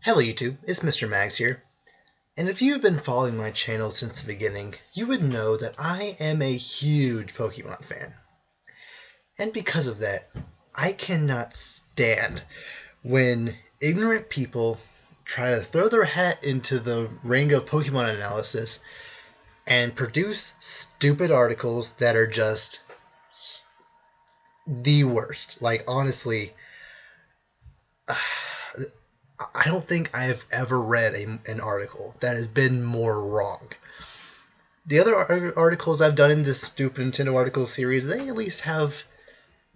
Hello YouTube, it's Mr. Magz here, and if you've been following my channel since the beginning, you would know that I am a huge Pokemon fan. And because of that, I cannot stand when ignorant people try to throw their hat into the ring of Pokemon analysis and produce stupid articles that are just the worst. Like, honestly, I don't think I've ever read an article that has been more wrong. The other articles I've done in this stupid Nintendo article series, they at least have,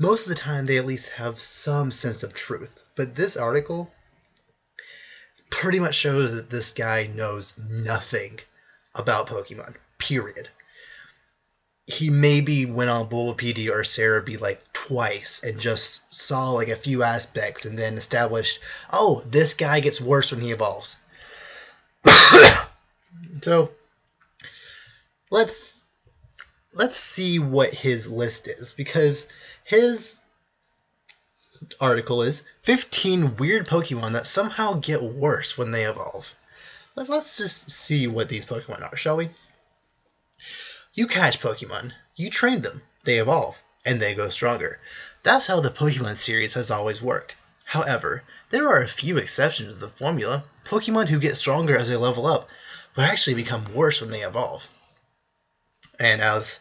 most of the time, they at least have some sense of truth. But this article pretty much shows that this guy knows nothing about Pokemon, period. He maybe went on Bulbapedia or Cerebi like twice and just saw like a few aspects and then established, oh, this guy gets worse when he evolves. So let's see what his list is, because his article is 15 weird Pokemon that somehow get worse when they evolve. Let's just see what these Pokemon are, shall we? You catch Pokemon, you train them, they evolve, and they go stronger. That's how the Pokemon series has always worked. However, there are a few exceptions to the formula. Pokemon who get stronger as they level up would actually become worse when they evolve. And as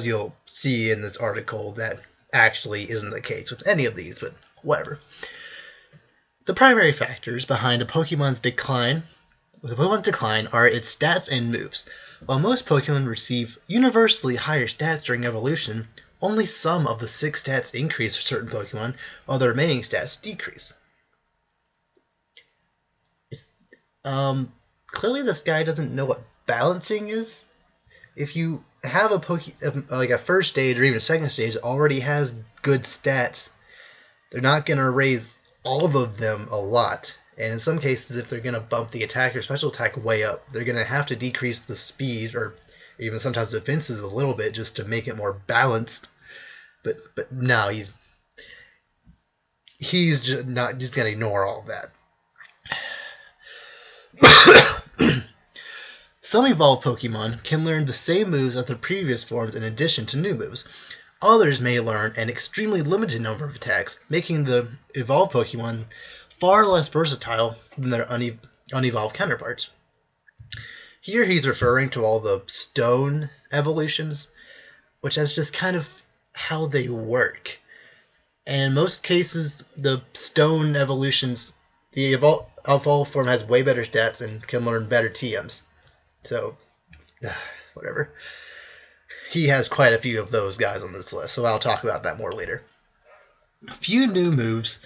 you'll see in this article, that actually isn't the case with any of these, but whatever. The primary factors behind a Pokemon's decline are its stats and moves. While most Pokemon receive universally higher stats during evolution, only some of the 6 stats increase for certain Pokemon, while the remaining stats decrease. Clearly this guy doesn't know what balancing is. If you have like a first stage or even a second stage that already has good stats, they're not going to raise all of them a lot. And in some cases, if they're going to bump the attack or special attack way up, they're going to have to decrease the speed or even sometimes defenses a little bit just to make it more balanced. But no, he's just going to ignore all that. Some evolved Pokemon can learn the same moves as their previous forms in addition to new moves. Others may learn an extremely limited number of attacks, making the evolved Pokemon far less versatile than their unevolved counterparts. Here he's referring to all the stone evolutions, which is just kind of how they work. And in most cases, the stone evolutions, the evolved form has way better stats and can learn better TMs. So, whatever. He has quite a few of those guys on this list, so I'll talk about that more later. A few new moves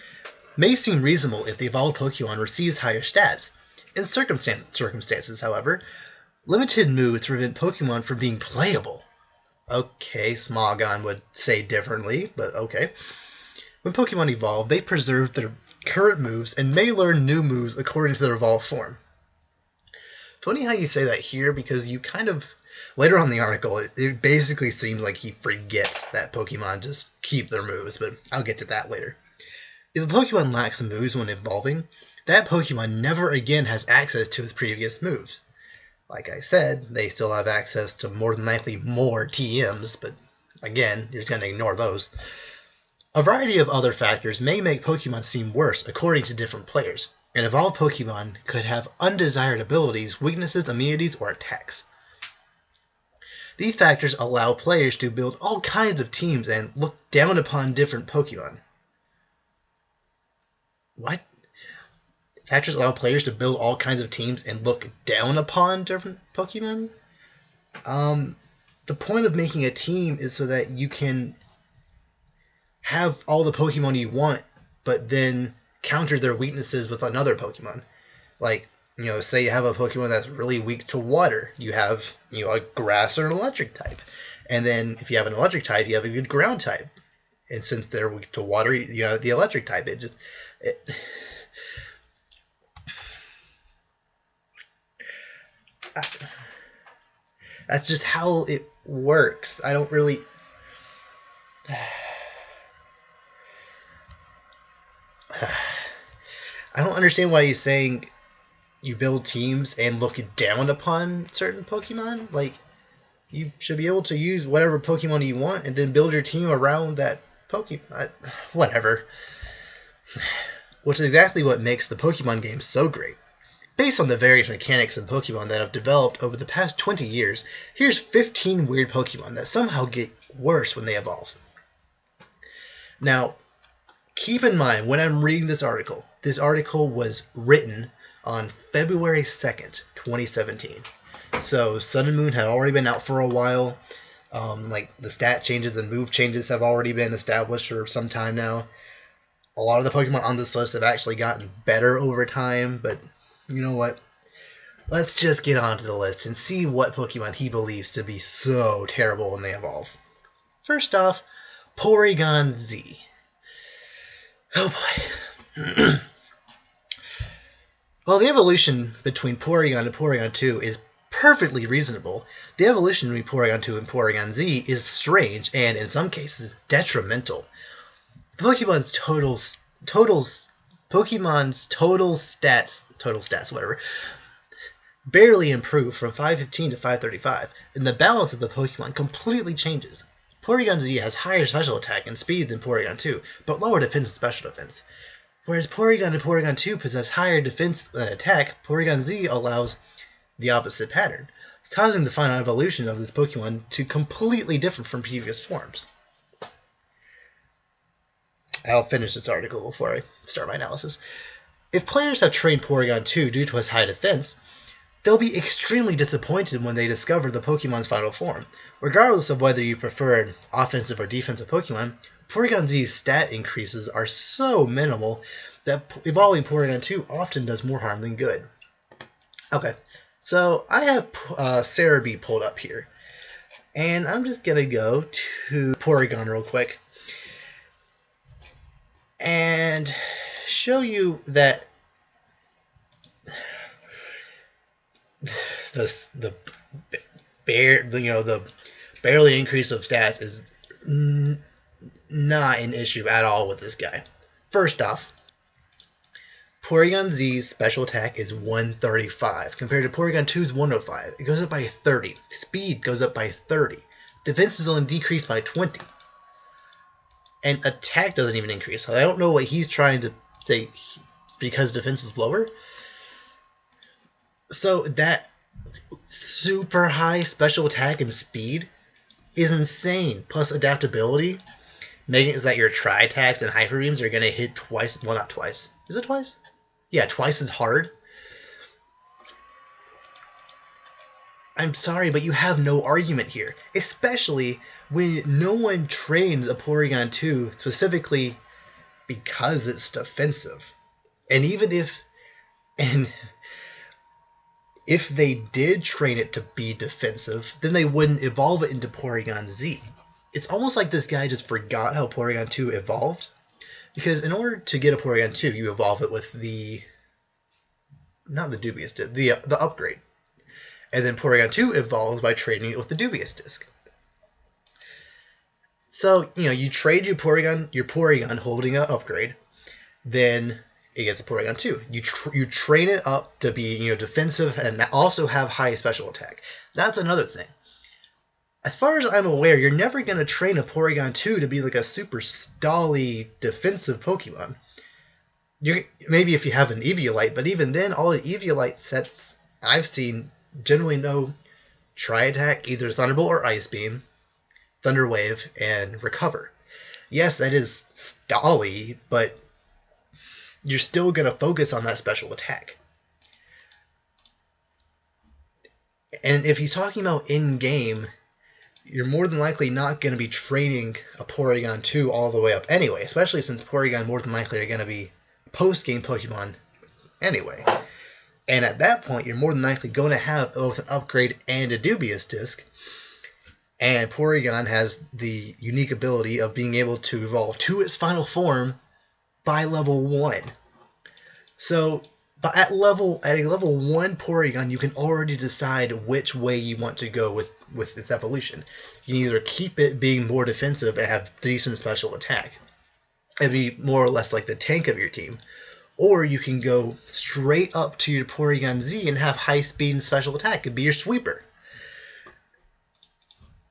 may seem reasonable if the evolved Pokemon receives higher stats. In circumstances, however, limited moves prevent Pokemon from being playable. Okay, Smogon would say differently, but okay. When Pokemon evolve, they preserve their current moves and may learn new moves according to their evolved form. Funny how you say that here, because you kind of, later on in the article, it basically seems like he forgets that Pokemon just keep their moves, but I'll get to that later. If a Pokemon lacks moves when evolving, that Pokemon never again has access to its previous moves. Like I said, they still have access to more than likely more TMs, but again, you're just going to ignore those. A variety of other factors may make Pokemon seem worse according to different players. An evolved Pokemon could have undesired abilities, weaknesses, immunities, or attacks. These factors allow players to build all kinds of teams and look down upon different Pokemon. What? Factors allow players to build all kinds of teams and look down upon different Pokemon? The point of making a team is so that you can have all the Pokemon you want, but then counter their weaknesses with another Pokemon. Like, say you have a Pokemon that's really weak to water. You have, a grass or an electric type. And then if you have an electric type, you have a good ground type. And since they're weak to water, you have the electric type. That's just how it works. I don't really... I don't understand why he's saying you build teams and look down upon certain Pokemon. Like, you should be able to use whatever Pokemon you want and then build your team around that Pokemon. Whatever. Which is exactly what makes the Pokemon game so great. Based on the various mechanics of Pokemon that have developed over the past 20 years, here's 15 weird Pokemon that somehow get worse when they evolve. Now, keep in mind when I'm reading this article was written on February 2nd, 2017. So Sun and Moon had already been out for a while. Like the stat changes and move changes have already been established for some time now. A lot of the Pokemon on this list have actually gotten better over time, but you know what? Let's just get onto the list and see what Pokemon he believes to be so terrible when they evolve. First off, Porygon Z. Oh boy. While the evolution between Porygon and Porygon 2 is perfectly reasonable, the evolution between Porygon 2 and Porygon Z is strange and, in some cases, detrimental. Pokemon's total stats, whatever, barely improve from 515 to 535, and the balance of the Pokemon completely changes. Porygon Z has higher special attack and speed than Porygon 2, but lower defense and special defense. Whereas Porygon and Porygon 2 possess higher defense and attack, Porygon Z allows the opposite pattern, causing the final evolution of this Pokemon to completely differ from previous forms. I'll finish this article before I start my analysis. If players have trained Porygon 2 due to its high defense, they'll be extremely disappointed when they discover the Pokemon's final form. Regardless of whether you prefer an offensive or defensive Pokemon, Porygon Z's stat increases are so minimal that evolving Porygon 2 often does more harm than good. Okay, so I have Cerebi pulled up here, and I'm just going to go to Porygon real quick and show you that the barely increase of stats is not an issue at all with this guy. First off, Porygon Z's special attack is 135 compared to Porygon 2's 105. It goes up by 30. Speed goes up by 30. Defense is only decreased by 20. And attack doesn't even increase. So I don't know what he's trying to say because defense is lower. So that super high special attack and speed is insane. Plus adaptability, making it so that your Tri-Attacks and Hyper Beams are going to hit twice. Well, not twice. Is it twice? Yeah, twice as hard. I'm sorry, but you have no argument here. Especially when no one trains a Porygon 2 specifically because it's defensive. And even if they did train it to be defensive, then they wouldn't evolve it into Porygon Z. It's almost like this guy just forgot how Porygon 2 evolved. Because in order to get a Porygon 2, you evolve it with not the dubious disc, the upgrade. And then Porygon 2 evolves by trading it with the dubious disc. So, you trade your Porygon holding an upgrade, then it gets a Porygon 2. You train it up to be defensive and also have high special attack. That's another thing. As far as I'm aware, you're never going to train a Porygon 2 to be like a super stally defensive Pokemon. Maybe if you have an Eviolite, but even then, all the Eviolite sets I've seen generally know Tri-Attack, either Thunderbolt or Ice Beam, Thunder Wave, and Recover. Yes, that is stally, but you're still going to focus on that special attack. And if he's talking about in-game, you're more than likely not going to be training a Porygon 2 all the way up anyway, especially since Porygon more than likely are going to be post-game Pokemon anyway. And at that point, you're more than likely going to have both an upgrade and a dubious disc. And Porygon has the unique ability of being able to evolve to its final form by level 1. So, but at a level 1 Porygon, you can already decide which way you want to go with its evolution. You can either keep it being more defensive and have decent special attack, and be more or less like the tank of your team, Or you can go straight up to your Porygon Z and have high speed and special attack. It'd be your sweeper.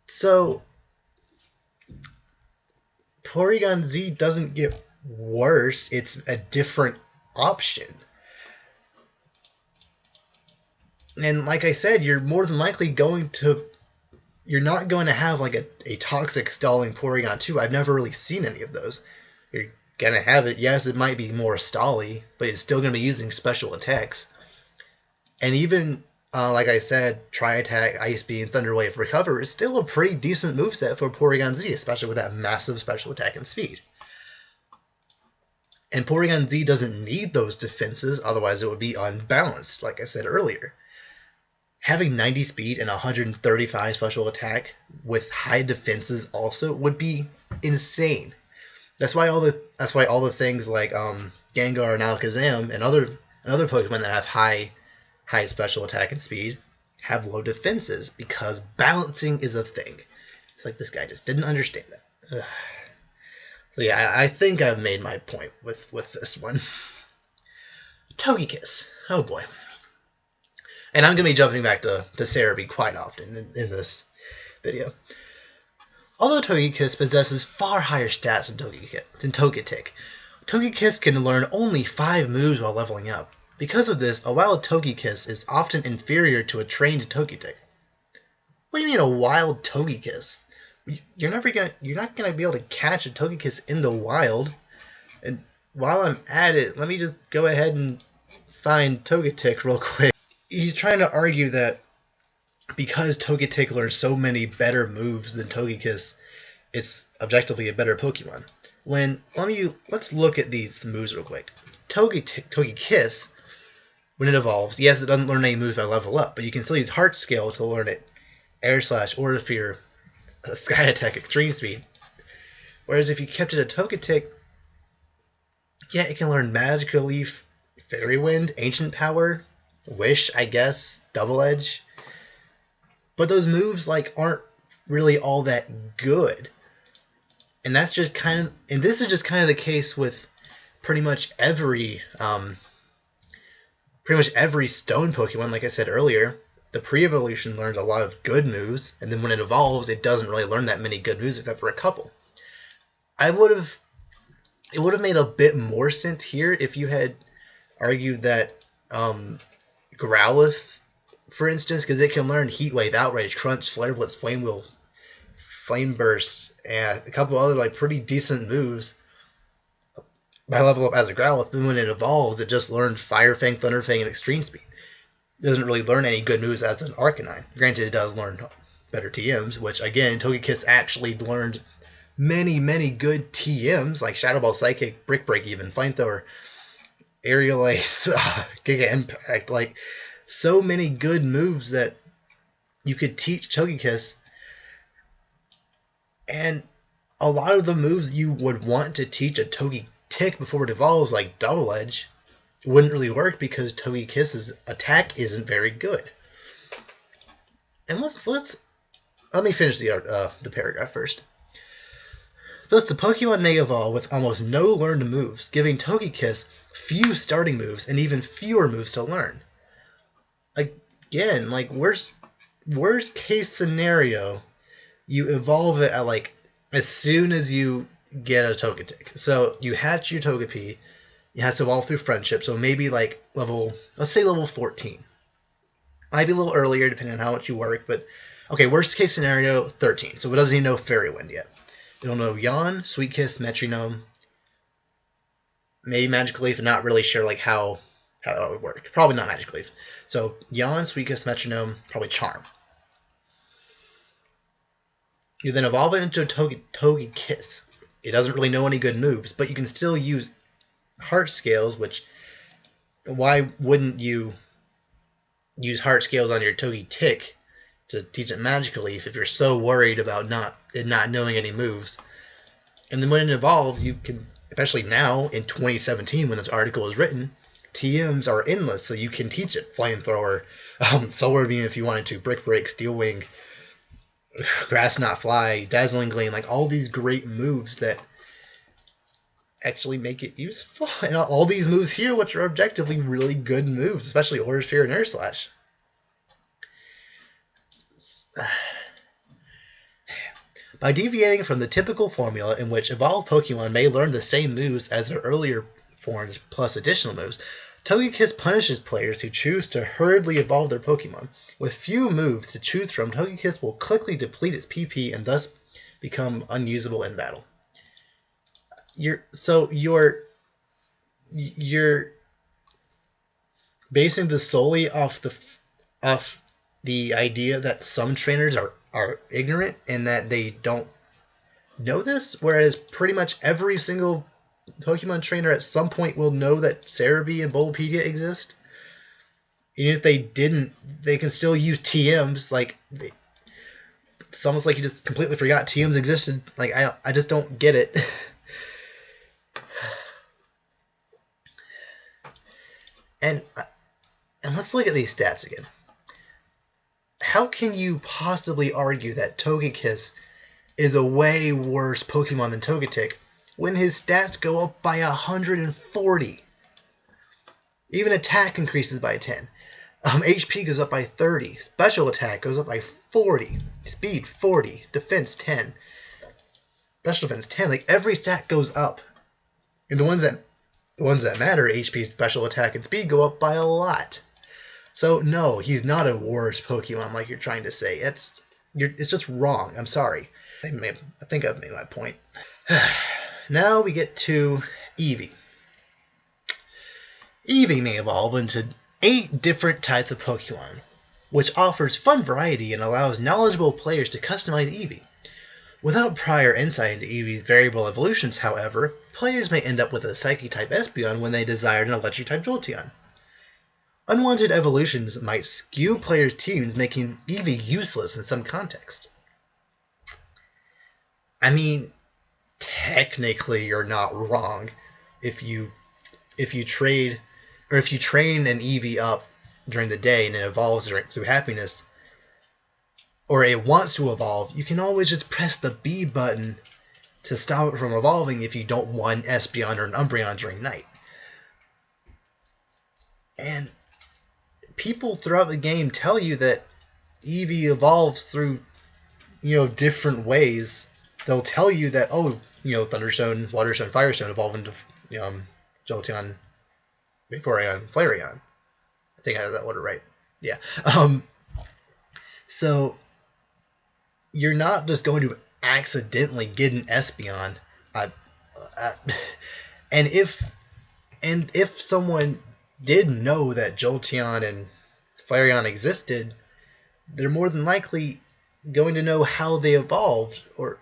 So Porygon Z doesn't get worse. It's a different option. And like I said, you're more than likely you're not going to have like a toxic stalling Porygon 2. I've never really seen any of those. You're going to have it. Yes, it might be more stally, but it's still going to be using special attacks. And even, like I said, Tri-Attack, Ice Beam, Thunder Wave, Recover is still a pretty decent moveset for Porygon Z, especially with that massive special attack and speed. And Porygon Z doesn't need those defenses, otherwise it would be unbalanced, like I said earlier. Having 90 speed and 135 special attack with high defenses also would be insane. That's why all the things like Gengar and Alakazam and other Pokemon that have high special attack and speed have low defenses, because balancing is a thing. It's like this guy just didn't understand that. Ugh. So yeah, I think I've made my point with this one. Togekiss. Oh boy. And I'm going to be jumping back to Cerebi quite often in this video. Although Togekiss possesses far higher stats than Togetic, Togekiss can learn only 5 moves while leveling up. Because of this, a wild Togekiss is often inferior to a trained Togetic. What do you mean a wild Togekiss? You're not going to be able to catch a Togekiss in the wild. And while I'm at it, let me just go ahead and find Togetic real quick. He's trying to argue that because Togetic learns so many better moves than Togekiss, it's objectively a better Pokemon. Let's look at these moves real quick. Togekiss, when it evolves, yes, it doesn't learn any moves by level up, but you can still use Heart Scale to learn it. Air Slash, Aura Sphere, Sky Attack, Extreme Speed. Whereas if you kept it a Togetic, yeah, it can learn Magical Leaf, Fairy Wind, Ancient Power, Wish, I guess, Double Edge. But those moves aren't really all that good. And this is just kind of the case with pretty much every stone Pokemon. Like I said earlier, the pre-evolution learns a lot of good moves, and then when it evolves, it doesn't really learn that many good moves except for a couple. It would have made a bit more sense here if you had argued that Growlithe, for instance, because it can learn Heat Wave, Outrage, Crunch, Flare Blitz, Flame Wheel, Flame Burst, and a couple other pretty decent moves by level up as a Growlithe. Then when it evolves, it just learns Fire Fang, Thunder Fang, and Extreme Speed. It doesn't really learn any good moves as an Arcanine. Granted, it does learn better TMs, which again, Togekiss actually learned many good TMs like Shadow Ball, Psychic, Brick Break, even Flamethrower, Aerial Ace, Giga Impact, so many good moves that you could teach Togekiss. And a lot of the moves you would want to teach a Togetic before it evolves, like Double Edge, wouldn't really work because Togekiss's attack isn't very good. And let me finish the paragraph first. Thus, the Pokemon may evolve with almost no learned moves, giving Togekiss few starting moves and even fewer moves to learn. Again, worst case scenario, you evolve it at as soon as you get a Togetic. So you hatch your Togepi, it has to evolve through friendship, so maybe let's say level 14. Might be a little earlier depending on how much you work, but okay, worst case scenario, 13. So it doesn't even know Fairy Wind yet. It'll know Yawn, Sweet Kiss, Metronome, maybe Magical Leaf. I'm not really sure how that would work. Probably not Magical Leaf. So Yawn, Sweet Kiss, Metronome, probably Charm. You then evolve it into a Togekiss. It doesn't really know any good moves, but you can still use Heart Scales, which why wouldn't you use Heart Scales on your Togetic to teach it Magical Leaf if you're so worried about not knowing any moves? And then when it evolves, you can, especially now in 2017 when this article is written, TMs are endless, so you can teach it Flamethrower, Solar Beam if you wanted to, Brick Break, Steel Wing, Grass Knot Fly, Dazzling Gleam, all these great moves that actually make it useful. And all these moves here, which are objectively really good moves, especially Aura Sphere and Air Slash. By deviating from the typical formula in which evolved Pokemon may learn the same moves as their earlier forms plus additional moves, Togekiss punishes players who choose to hurriedly evolve their Pokemon. With few moves to choose from, Togekiss will quickly deplete its PP and thus become unusable in battle. You're basing this solely off the idea that some trainers are ignorant and that they don't know this, whereas pretty much every single Pokemon trainer at some point will know that Cerebi and Bulbapedia exist. Even if they didn't, they can still use TMs. Like, it's almost like you just completely forgot TMs existed. Like, I just don't get it. And let's look at these stats again. How can you possibly argue that Togekiss is a way worse Pokemon than Togetic when his stats go up by 140? Even attack increases by 10. HP goes up by 30. Special attack goes up by 40. Speed 40. Defense 10. Special defense 10. Like, every stat goes up. And the ones that matter, HP, special attack, and speed, go up by a lot. So no, he's not a worse Pokemon like you're trying to say. It's just wrong. I'm sorry. I think I've made my point. Now we get to Eevee. Eevee may evolve into 8 different types of Pokemon, which offers fun variety and allows knowledgeable players to customize Eevee. Without prior insight into Eevee's variable evolutions, however, players may end up with a Psychic-type Espeon when they desired an Electric-type Jolteon. Unwanted evolutions might skew players' teams, making Eevee useless in some contexts. I mean, technically you're not wrong if you train an Eevee up during the day and it evolves through happiness, or it wants to evolve, you can always just press the B button to stop it from evolving if you don't want an Espeon or an Umbreon during night. And people throughout the game tell you that Eevee evolves through, different ways. They'll tell you that, Thunderstone, Waterstone, Firestone evolve into Jolteon, Vaporeon, Flareon. I think I have that order right. Yeah. So you're not just going to accidentally get an Espeon. And if someone did know that Jolteon and Flareon existed, they're more than likely going to know how they evolved, or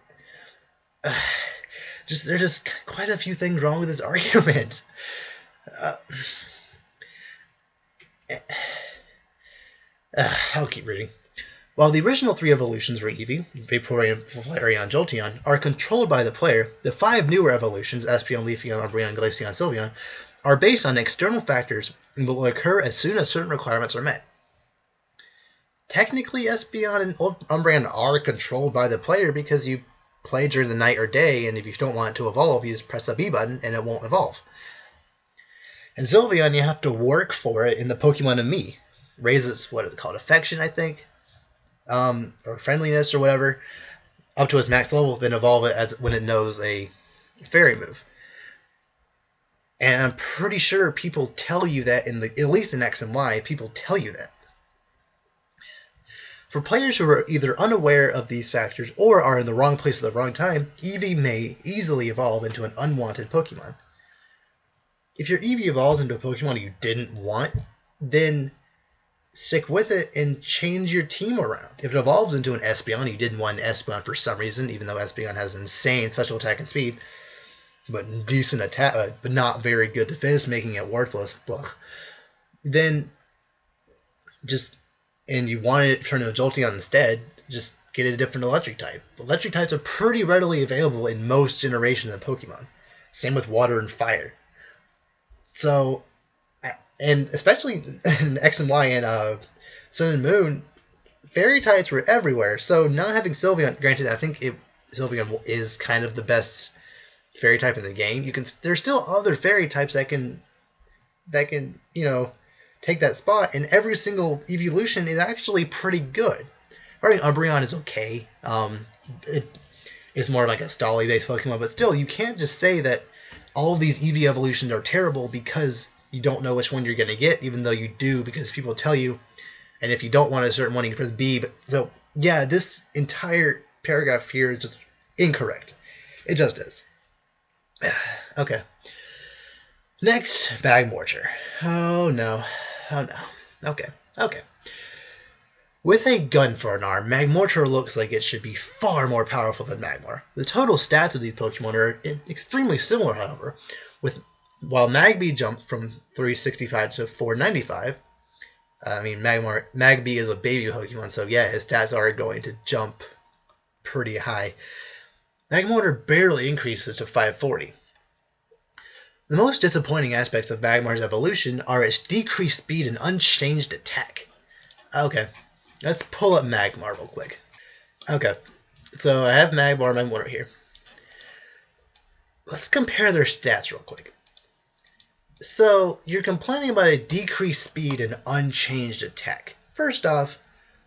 there's just quite a few things wrong with this argument. I'll keep reading. While the original 3 evolutions for Eevee, Vaporeon, Flareon, Jolteon, are controlled by the player, the 5 newer evolutions, Espeon, Leafeon, Umbreon, Glaceon, Sylveon, are based on external factors and will occur as soon as certain requirements are met. Technically, Espeon and Umbreon are controlled by the player because you play during the night or day, and if you don't want it to evolve, you just press the B button and it won't evolve. And Sylveon, you have to work for it in the Pokemon of Me. Raise its, what is it called, affection, I think? Or friendliness or whatever, up to its max level, then evolve it as when it knows a fairy move. And I'm pretty sure people tell you that at least in X and Y, people tell you that. For players who are either unaware of these factors or are in the wrong place at the wrong time, Eevee may easily evolve into an unwanted Pokemon. If your Eevee evolves into a Pokemon you didn't want, then stick with it and change your team around. If it evolves into an Espeon, you didn't want an Espeon for some reason, even though Espeon has insane special attack and speed, but decent attack, but not very good defense, making it worthless, then and you wanted it to turn into a Jolteon instead, just get a different electric type. Electric types are pretty readily available in most generations of Pokemon. Same with water and fire. So, and especially in X and Y and Sun and Moon, fairy types were everywhere. So not having Sylveon, granted, I think Sylveon is kind of the best fairy type in the game, there's still other fairy types that can take that spot, and every single evolution is actually pretty good. I mean, Umbreon is okay. It's more like a Stolly based Pokemon, but still, you can't just say that all of these EV evolutions are terrible because you don't know which one you're going to get, even though you do because people tell you. And if you don't want a certain one, you can press B. So yeah, this entire paragraph here is just incorrect. It just is. Okay. Next, Magmortar. Oh no. Oh no. Okay. With a gun for an arm, Magmortar looks like it should be far more powerful than Magmar. The total stats of these Pokemon are extremely similar, however. While Magby jumped from 365 to 495, I mean, Magby is a baby Pokemon, so yeah, his stats are going to jump pretty high. Magmortar barely increases to 540. The most disappointing aspects of Magmar's evolution are its decreased speed and unchanged attack. Okay, let's pull up Magmar real quick. Okay, so I have Magmar and Magmortar here. Let's compare their stats real quick. So, you're complaining about a decreased speed and unchanged attack. First off,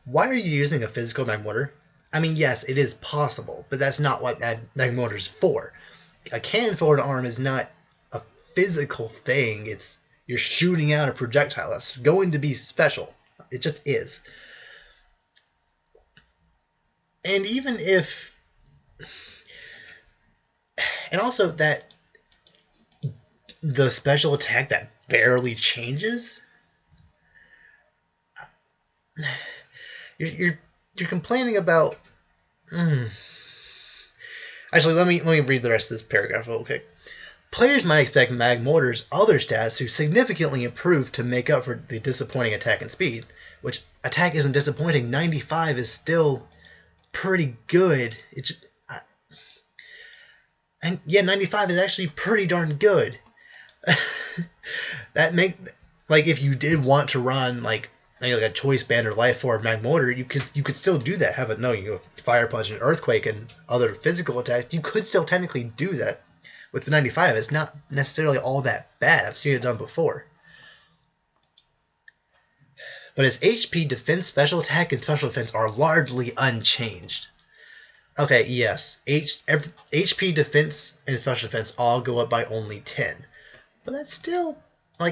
why are you using a physical Magmortar? I mean, yes, it is possible, but that's not what Magmortar's for. A cannon for an arm is not a physical thing. You're shooting out a projectile. That's going to be special. It just is. And even if... And also that the special attack that barely changes, you're complaining about. Actually, let me read the rest of this paragraph real quick. Players might expect Magmortar's other stats to significantly improve to make up for the disappointing attack and speed, which attack isn't disappointing. 95 is still pretty good. And yeah, 95 is actually pretty darn good. If you did want to run like a Choice Band or Life Orb Magmortar, you could still do that. Have it Fire Punch and Earthquake and other physical attacks. You could still technically do that with the 95. It's not necessarily all that bad. I've seen it done before. But its HP, defense, special attack, and special defense are largely unchanged. Okay, yes, HP, defense, and special defense all go up by only 10. But that's still,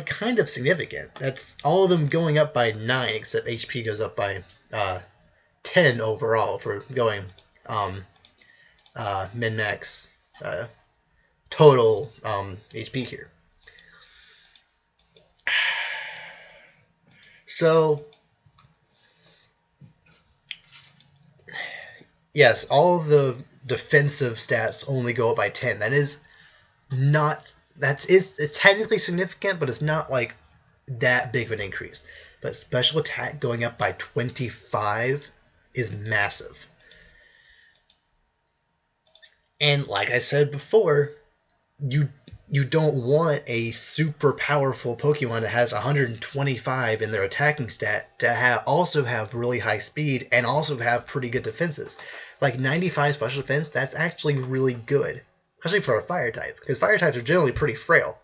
kind of significant. That's all of them going up by 9, except HP goes up by 10 overall for going min-max total HP here. So, yes, all the defensive stats only go up by 10. That is not... It's technically significant, but it's not that big of an increase. But special attack going up by 25 is massive. And like I said before, you don't want a super powerful Pokemon that has 125 in their attacking stat to also have really high speed and also have pretty good defenses. 95 special defense, that's actually really good. Especially for a fire type, because fire types are generally pretty frail.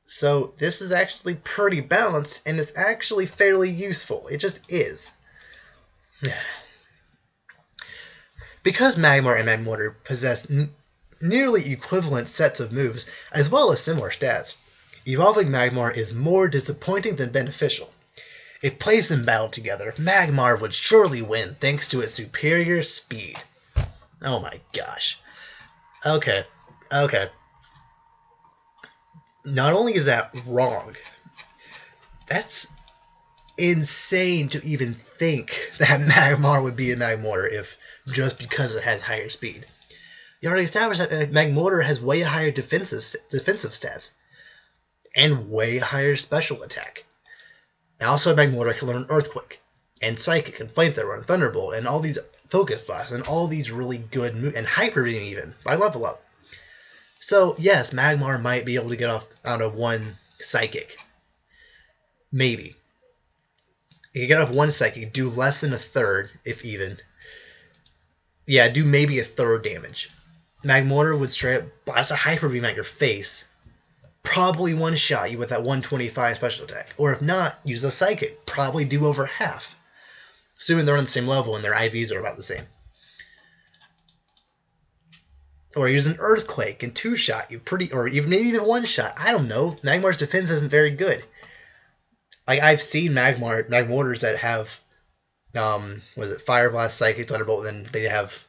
So this is actually pretty balanced, and it's actually fairly useful. It just is. Because Magmar and Magmortar possess nearly equivalent sets of moves, as well as similar stats, evolving Magmar is more disappointing than beneficial. If placed in battle together, Magmar would surely win thanks to its superior speed. Oh my gosh. Okay. Not only is that wrong, that's insane to even think that Magmar would be a Magmortar just because it has higher speed. You already established that Magmortar has way higher defensive stats and way higher special attack. Now also Magmortar can learn Earthquake and Psychic and Flamethrower and Thunderbolt and all these Focus Blast and all these really good moves, and Hyper Beam even, by level up. So, yes, Magmar might be able to get off out of one Psychic. Maybe. You can get off one Psychic, do less than a third, if even. Yeah, do maybe a third damage. Magmortar would straight up blast a Hyper Beam at your face, probably one-shot you with that 125 special attack. Or if not, use a Psychic, probably do over half. Assuming they're on the same level and their IVs are about the same. Or use an Earthquake and two-shot you or even maybe even one-shot. I don't know. Magmar's defense isn't very good. Like, I've seen Magmortars that have Fire Blast, Psychic, Thunderbolt, and then they have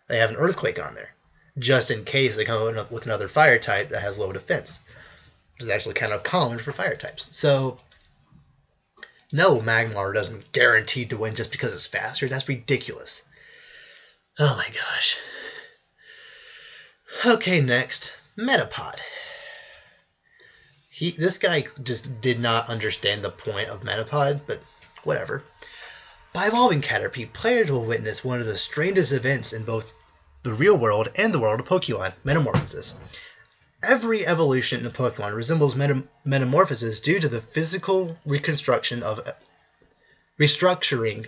an Earthquake on there, just in case they come up with another Fire type that has low defense, which is actually kind of common for Fire types. So, no, Magmar doesn't guarantee to win just because it's faster. That's ridiculous. Oh my gosh. Okay, next, Metapod. This guy just did not understand the point of Metapod, but whatever. By evolving Caterpie, players will witness one of the strangest events in both the real world and the world of Pokemon, metamorphosis. Every evolution in a Pokemon resembles metamorphosis due to the physical restructuring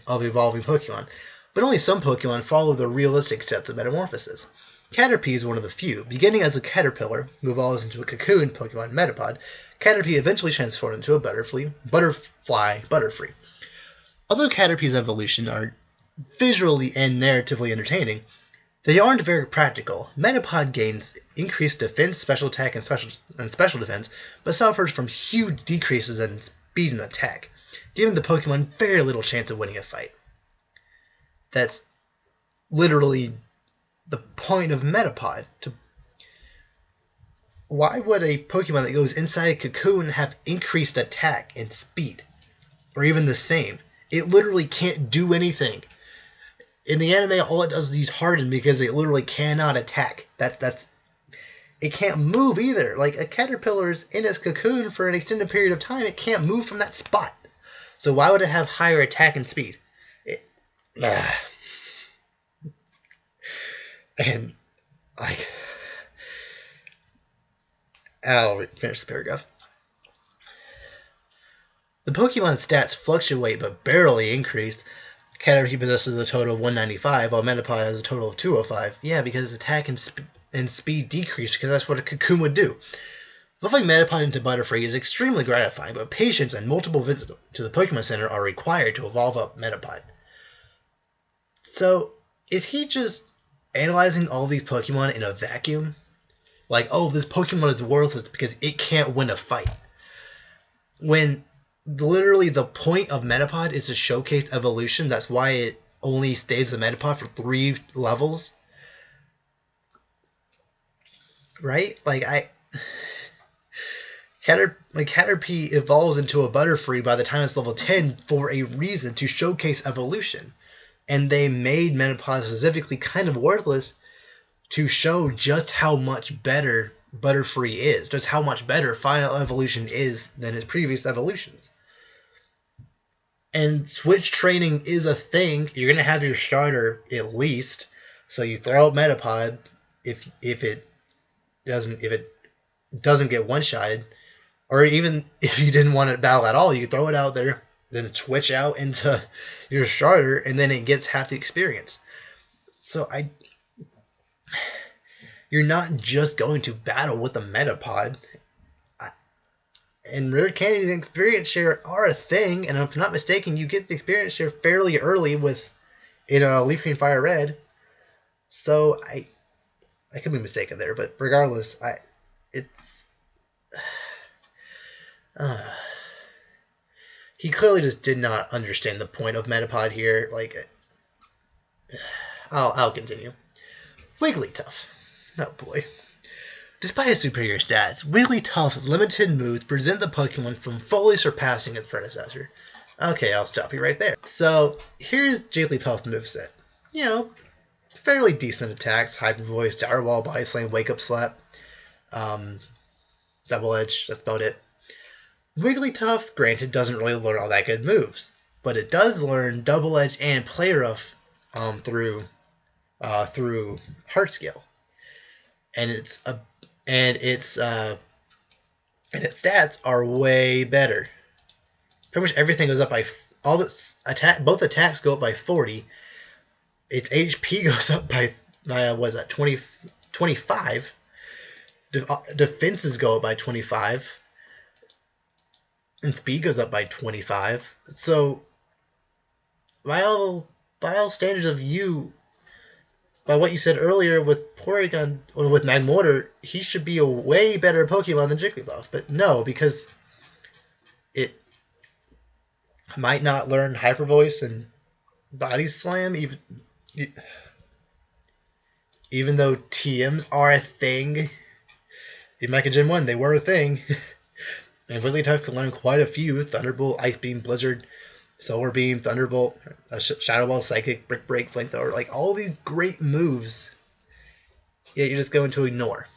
of evolving Pokemon, but only some Pokemon follow the realistic steps of metamorphosis. Caterpie is one of the few. Beginning as a caterpillar, who evolves into a cocoon Pokemon Metapod, Caterpie eventually transforms into a butterfly Butterfree. Although Caterpie's evolution are visually and narratively entertaining, they aren't very practical. Metapod gains increased defense, special attack, and special defense, but suffers from huge decreases in speed and attack, giving the Pokemon very little chance of winning a fight. That's literally the point of Metapod. Why would a Pokemon that goes inside a cocoon have increased attack and speed? Or even the same? It literally can't do anything. In the anime, all it does is use Harden because it literally cannot attack. It can't move either. Like, a caterpillar is in its cocoon for an extended period of time. It can't move from that spot. So why would it have higher attack and speed? And I'll finish the paragraph. The Pokemon's stats fluctuate but barely increase. Caterpie possesses a total of 195, while Metapod has a total of 205. Yeah, because its attack and speed decrease, because that's what a cocoon would do. Evolving Metapod into Butterfree is extremely gratifying, but patience and multiple visits to the Pokemon Center are required to evolve up Metapod. So, is he just analyzing all these Pokemon in a vacuum? Like, oh, this Pokemon is worthless because it can't win a fight. When literally the point of Metapod is to showcase evolution. That's why it only stays a Metapod for 3 levels. Right? Like, Caterpie evolves into a Butterfree by the time it's level 10 for a reason, to showcase evolution. And they made Metapod specifically kind of worthless to show just how much better Butterfree is, just how much better Final Evolution is than its previous evolutions. And switch training is a thing. You're going to have your starter at least, so you throw out Metapod if it doesn't get one-shotted, or even if you didn't want to battle at all, you throw it out there, then switch out into your starter, and then it gets half the experience. So you're not just going to battle with a Metapod. And rare candies and experience share are a thing, and if I'm not mistaken, you get the experience share fairly early in Leaf Green Fire Red. So I could be mistaken there, but regardless, he clearly just did not understand the point of Metapod here. Like, I'll continue. Wigglytuff. Oh boy. Despite its superior stats, Wigglytuff's limited moves prevent the Pokemon from fully surpassing its predecessor. Okay, I'll stop you right there. So, here's Jigglypuff's moveset. You know, fairly decent attacks: Hyper Voice, Tower Wall, Body Slam, Wake Up Slap, Double Edge, that's about it. Wigglytuff, granted, doesn't really learn all that good moves, but it does learn Double Edge and Play Rough through Heart Scale. And its stats are way better. Pretty much everything goes up by both attacks go up by 40. Its HP goes up by 20. 25. Defenses go up by 25. And speed goes up by 25. So, by all standards of by what you said earlier with Porygon, or with Magmortar, he should be a way better Pokemon than Jigglypuff. But no, because it might not learn Hyper Voice and Body Slam, even though TMs are a thing. In Mecha Gen 1, they were a thing. And Wigglytuff can learn quite a few: Thunderbolt, Ice Beam, Blizzard, Solar Beam, Thunderbolt, Shadow Ball, Psychic, Brick Break, Flamethrower, like all these great moves. Yet you're just going to ignore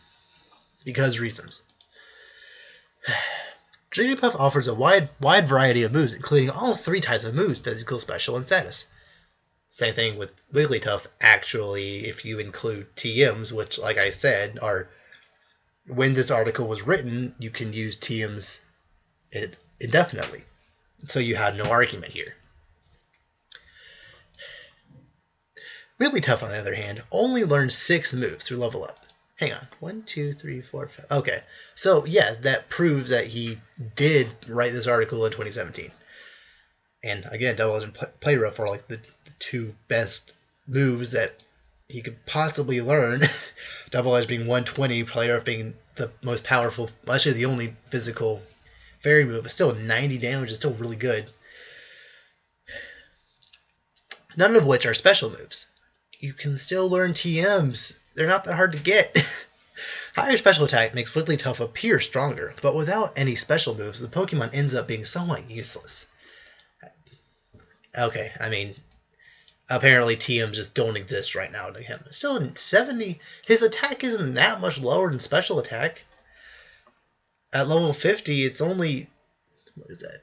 because reasons. Jigglypuff offers a wide variety of moves, including all 3 types of moves: physical, special, and status. Same thing with Wigglytuff, actually, if you include TMs, which, like I said, are, when this article was written, you can use TMs indefinitely. So you have no argument here. Wigglytuff, on the other hand, only learns 6 moves through level up. Hang on. 1, 2, 3, 4, 5. Okay. So, yes, that proves that he did write this article in 2017. And, again, Double Edge and Play Rough are like the 2 best moves that he could possibly learn. Double Edge being 120, Play Rough being the most powerful, actually the only physical fairy move, but still 90 damage is still really good. None of which are special moves. You can still learn TMs. They're not that hard to get. Higher special attack makes Wigglytuff appear stronger, but without any special moves, the Pokemon ends up being somewhat useless. Okay, I mean, apparently TMs just don't exist right now to him. Still, 70, his attack isn't that much lower than special attack. At level 50, it's only, what is that,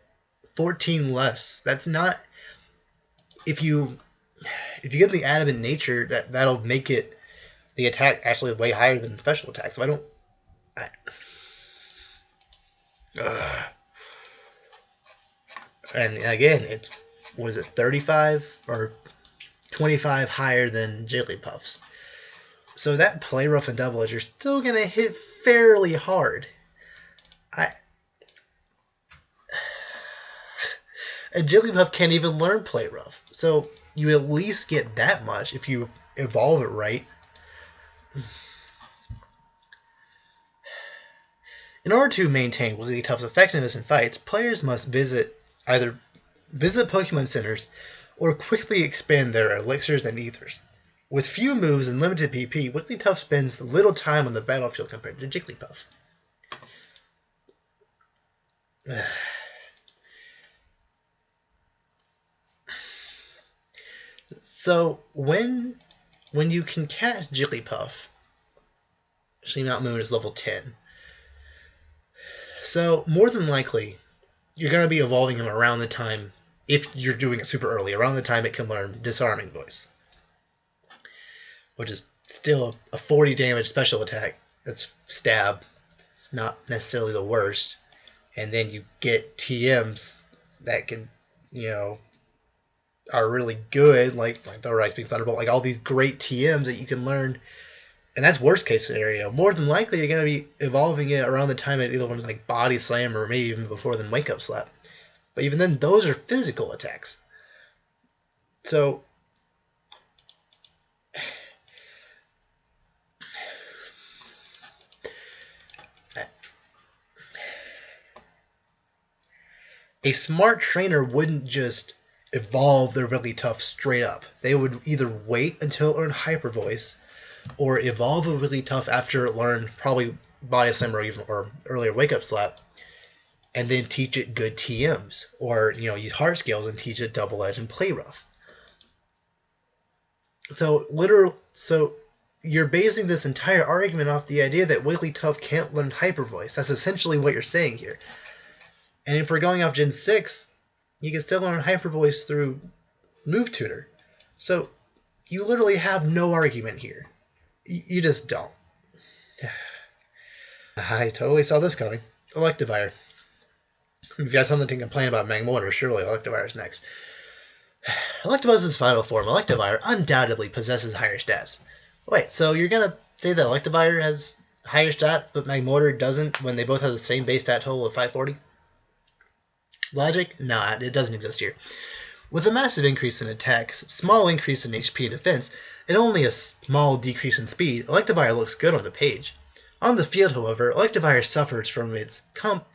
14 less. That's not, if you get the adamant nature, that'll make it, the attack actually way higher than special attack. So and again, it's, was it 35 or 25 higher than Jigglypuff's. So that Play Rough and Double Edge are still going to hit fairly hard. A Jigglypuff can't even learn Play Rough. So you at least get that much if you evolve it right. In order to maintain Wigglytuff's effectiveness in fights, players must either visit Pokemon Centers or quickly expand their elixirs and ethers. With few moves and limited PP, Wigglytuff spends little time on the battlefield compared to Jigglypuff. So when you can catch Jigglypuff, actually Mount Moon is level 10. So more than likely, you're going to be evolving him around the time, if you're doing it super early, around the time it can learn Disarming Voice, which is still a 40 damage special attack. That's stab. It's not necessarily the worst. And then you get TMs that can, are really good, like the Ice Beam, Thunderbolt, like all these great TMs that you can learn. And that's worst case scenario. More than likely, you're going to be evolving it around the time it either wants like Body Slam or maybe even before then Wake Up Slap. But even then, those are physical attacks. So a smart trainer wouldn't just evolve their Wigglytuff straight up. They would either wait until it learned Hyper Voice, or evolve a Wigglytuff after it learned probably Body Slam or earlier Wake Up Slap, and then teach it good TMs, or use Heart Scales and teach it Double Edge and Play Rough. So you're basing this entire argument off the idea that Wigglytuff can't learn Hyper Voice. That's essentially what you're saying here. And if we're going off Gen 6, you can still learn Hyper Voice through Move Tutor. So you literally have no argument here. You just don't. I totally saw this coming. Electivire. If you have something to complain about Magmortar, surely Electivire is next. Electivire is its final form. Electivire undoubtedly possesses higher stats. Wait, so you're going to say that Electivire has higher stats, but Magmortar doesn't when they both have the same base stat total of 540? Logic? Nah, it doesn't exist here. With a massive increase in attack, small increase in HP and defense, and only a small decrease in speed, Electivire looks good on the page. On the field, however, Electivire suffers from its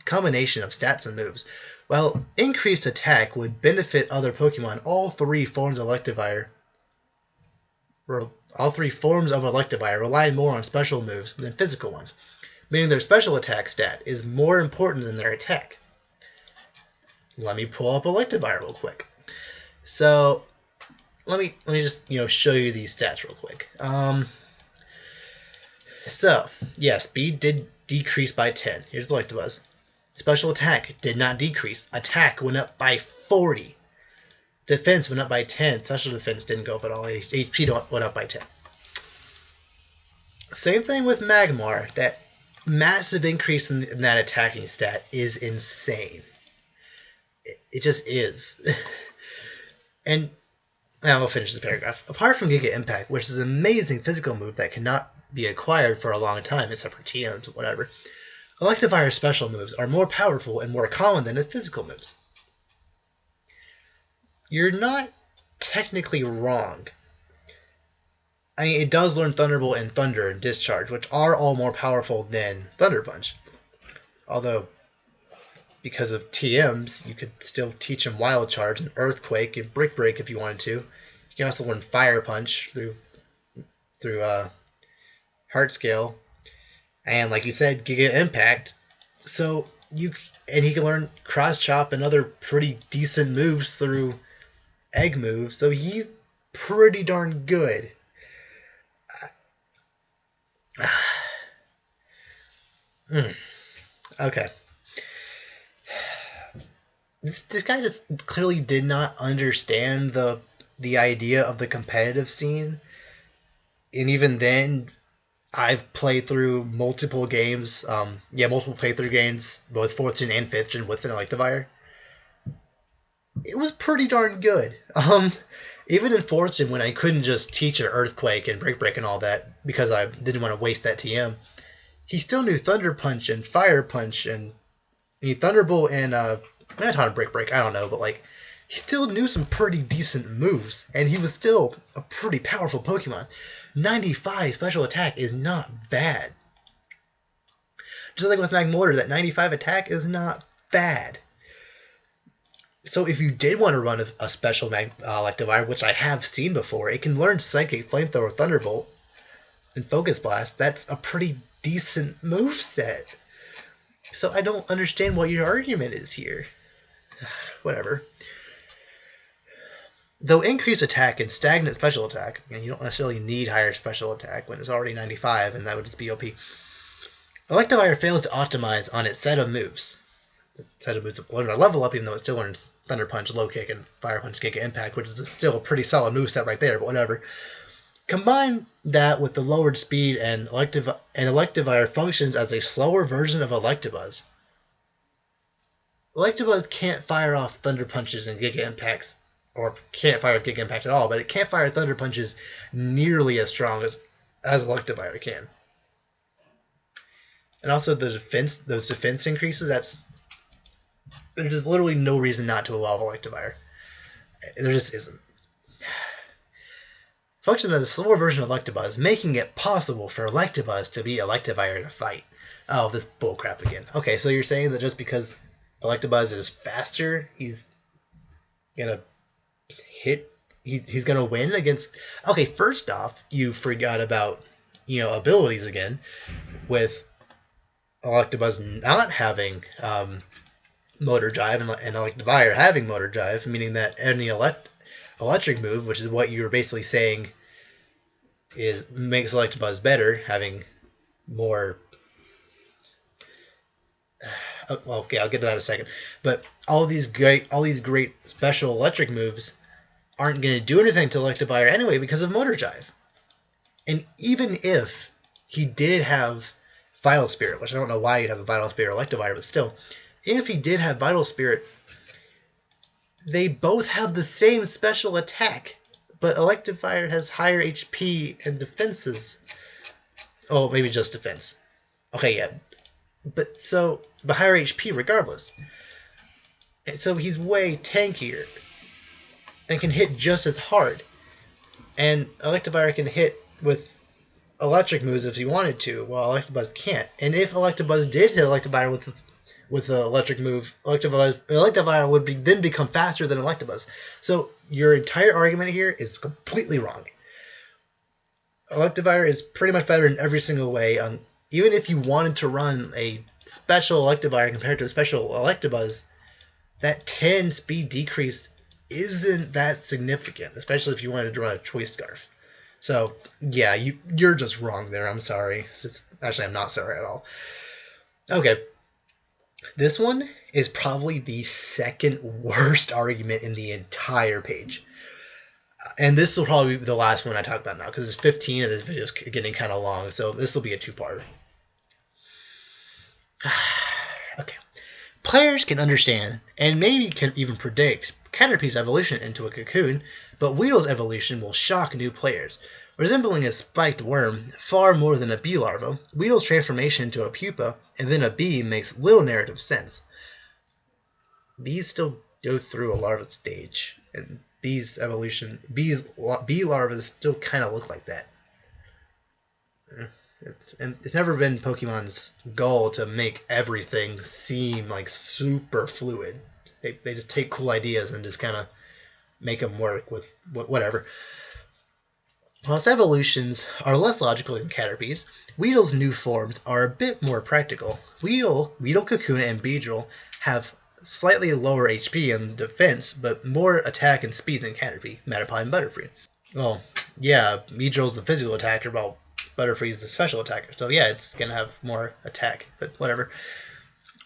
combination of stats and moves. While increased attack would benefit other Pokemon, all three forms of Electivire rely more on special moves than physical ones, meaning their special attack stat is more important than their attack. Let me pull up Electivire real quick. So let me just show you these stats real quick. So yeah, speed did decrease by 10. Here's the Electivuzz. Special attack did not decrease. Attack went up by 40. Defense went up by 10. Special defense didn't go up at all. HP went up by 10. Same thing with Magmar. That massive increase in that attacking stat is insane. It just is. And now I'll finish this paragraph. Apart from Giga Impact, which is an amazing physical move that cannot be acquired for a long time, except for TMs or whatever, Electivire's special moves are more powerful and more common than its physical moves. You're not technically wrong. I mean, it does learn Thunderbolt and Thunder and Discharge, which are all more powerful than Thunder Punch. Although, because of TMs, you could still teach them Wild Charge and Earthquake and Brick Break if you wanted to. You can also learn Fire Punch through Heart Scale, and like you said, Giga Impact. So he can learn Cross Chop and other pretty decent moves through Egg Move. So he's pretty darn good. Okay. This guy just clearly did not understand the idea of the competitive scene. And even then, I've played through multiple games, multiple playthrough games, both 4th Gen and 5th Gen with an Electivire. It was pretty darn good. Even in 4th Gen, when I couldn't just teach an Earthquake and Brick Break and all that, because I didn't want to waste that TM, he still knew Thunder Punch and Fire Punch and Thunderbolt and I taught him Brick Break, I don't know, but like he still knew some pretty decent moves, and he was still a pretty powerful Pokemon. 95 special attack is not bad. Just like with Magmortar, that 95 attack is not bad. So if you did want to run a special Electivire, which I have seen before, it can learn Psychic, Flamethrower, Thunderbolt, and Focus Blast. That's a pretty decent moveset. So I don't understand what your argument is here. Whatever. Though increased attack and stagnant special attack, and you don't necessarily need higher special attack when it's already 95, and that would just be OP. Electivire fails to optimize on its set of moves. The set of moves that level up, even though it still learns Thunder Punch, Low Kick, and Fire Punch, Giga Impact, which is still a pretty solid moveset right there, but whatever. Combine that with the lowered speed, and Electivire functions as a slower version of Electabuzz. Electabuzz can't fire off Thunder Punches and Giga Impacts, or can't fire Giga Impact at all, but it can't fire Thunder Punches nearly as strong as Electivire can. And also those defense increases, there's literally no reason not to evolve Electivire. There just isn't. Functions as a slower version of Electabuzz, making it possible for Electabuzz to beat Electivire in a fight. Oh, this bullcrap again. Okay, so you're saying that just because Electabuzz is faster, he's gonna he's gonna win against... Okay, first off, you forgot about, abilities again, with Electabuzz not having Motor Drive and Electivire having Motor Drive, meaning that any electric move, which is what you were basically saying makes Electabuzz better, having more... Well, okay, I'll get to that in a second. But all these great special electric moves aren't going to do anything to Electivire anyway because of Motor Drive. And even if he did have Vital Spirit, which I don't know why you'd have a Vital Spirit or Electivire, but still, if he did have Vital Spirit, they both have the same special attack, but Electivire has higher HP and defenses. Oh, maybe just defense. Okay, yeah. But higher HP regardless. So he's way tankier and can hit just as hard. And Electivire can hit with electric moves if he wanted to, while Electabuzz can't. And if Electabuzz did hit Electivire with the electric move, Electivire would then become faster than Electabuzz. So your entire argument here is completely wrong. Electivire is pretty much better in every single way. Even if you wanted to run a special Electivire compared to a special Electabuzz, that 10 speed decrease isn't that significant, especially if you wanted to run a Choice Scarf. So, yeah, you're just wrong there. I'm sorry. Actually, I'm not sorry at all. Okay. This one is probably the second worst argument in the entire page. And this will probably be the last one I talk about now, because it's 15 and this video is getting kind of long, so this will be a two-parter. Okay. Players can understand, and maybe can even predict, Caterpie's evolution into a cocoon, but Weedle's evolution will shock new players. Resembling a spiked worm far more than a bee larva, Weedle's transformation into a pupa and then a bee makes little narrative sense. Bees still go through a larva stage, and bee larvae still kind of look like that. And it's never been Pokemon's goal to make everything seem like super fluid. They just take cool ideas and just kind of make them work with whatever. While its evolutions are less logical than Caterpie's, Weedle's new forms are a bit more practical. Weedle, Kakuna, and Beedrill have slightly lower HP and defense, but more attack and speed than Caterpie, Metapod, and Butterfree. Well, yeah, Beedrill's the physical attacker, while Butterfree's the special attacker. So yeah, it's going to have more attack, but whatever.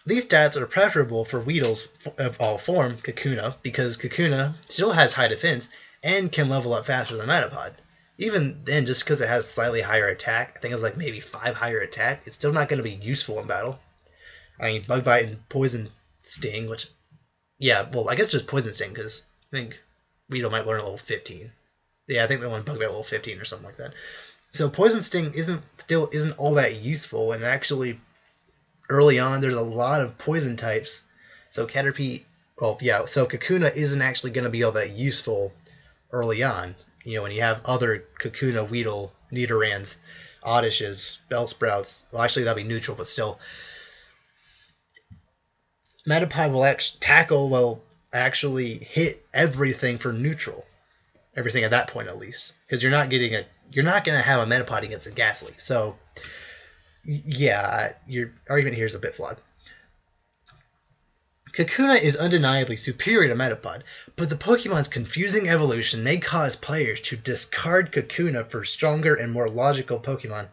These stats are preferable for Weedle's evolved form, Kakuna, because Kakuna still has high defense and can level up faster than Metapod. Even then, just because it has slightly higher attack, I think it's like maybe 5 higher attack, it's still not going to be useful in battle. I mean, Bug Bite and Poison Sting, which, yeah, well, I guess just Poison Sting, because I think Weedle might learn at level 15. Yeah, I think they want Bug Bite at level 15 or something like that. So Poison Sting isn't all that useful, and actually, early on, there's a lot of poison types. So Caterpie, well, yeah, so Kakuna isn't actually going to be all that useful early on. You know, when you have other Kakuna, Weedle, Nidorans, Oddishes, Bellsprouts, well, actually that'll be neutral, but still. Metapod will actually hit everything for neutral. Everything at that point, at least. Because you're not going to have a Metapod against a Ghastly. So, yeah, your argument here is a bit flawed. Kakuna is undeniably superior to Metapod, but the Pokemon's confusing evolution may cause players to discard Kakuna for stronger and more logical Pokemon.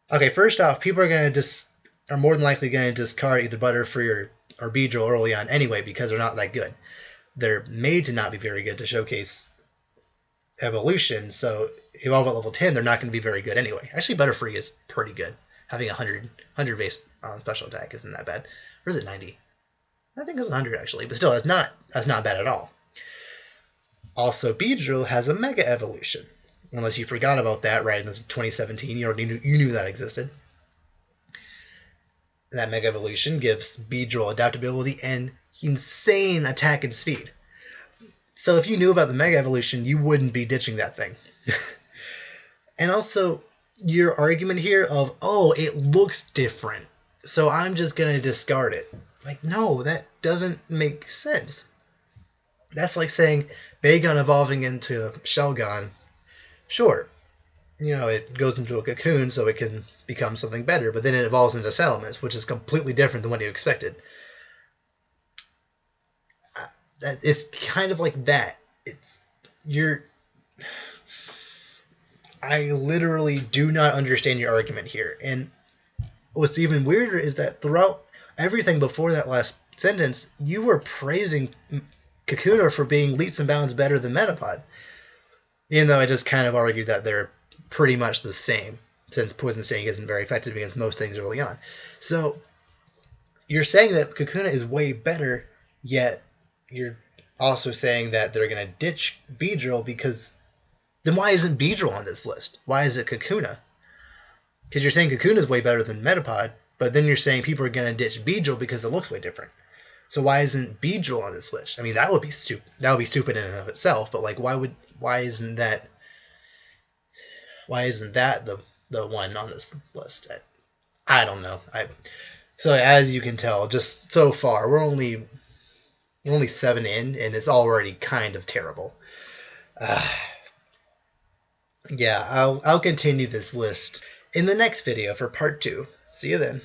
Okay, first off, people are more than likely going to discard either Butterfree or Beedrill early on anyway because they're not that good. They're made to not be very good to showcase evolution, so evolve at level 10, they're not going to be very good anyway. Actually, Butterfree is pretty good. Having 100 base special attack isn't that bad. Or is it 90? I think it's 100 actually, but still, that's not bad at all. Also, Beedrill has a Mega Evolution. Unless you forgot about that right in 2017, you knew that existed. That Mega Evolution gives Beedrill adaptability and insane attack and speed. So if you knew about the Mega Evolution, you wouldn't be ditching that thing. And also, your argument here of, oh, it looks different, so I'm just going to discard it. Like, no, that doesn't make sense. That's like saying Bagon evolving into Shelgon. Sure, it goes into a cocoon so it can become something better, but then it evolves into Salamence, which is completely different than what you expected. It's kind of like that. I literally do not understand your argument here. And what's even weirder is that throughout everything before that last sentence, you were praising Kakuna for being leaps and bounds better than Metapod. Even though I just kind of argued that they're pretty much the same, since Poison Sting isn't very effective against most things early on. So, you're saying that Kakuna is way better, yet you're also saying that they're going to ditch Beedrill because... Then why isn't Beedrill on this list? Why is it Kakuna? Because you're saying Cocoon is way better than Metapod, but then you're saying people are going to ditch Beedrill because it looks way different. So why isn't Beedrill on this list? I mean, that would be stupid in and of itself, but like, why isn't that the one on this list? I don't know. So as you can tell, just so far, we're only 7 in, and it's already kind of terrible. Yeah, I'll continue this list in the next video for part 2. See you then.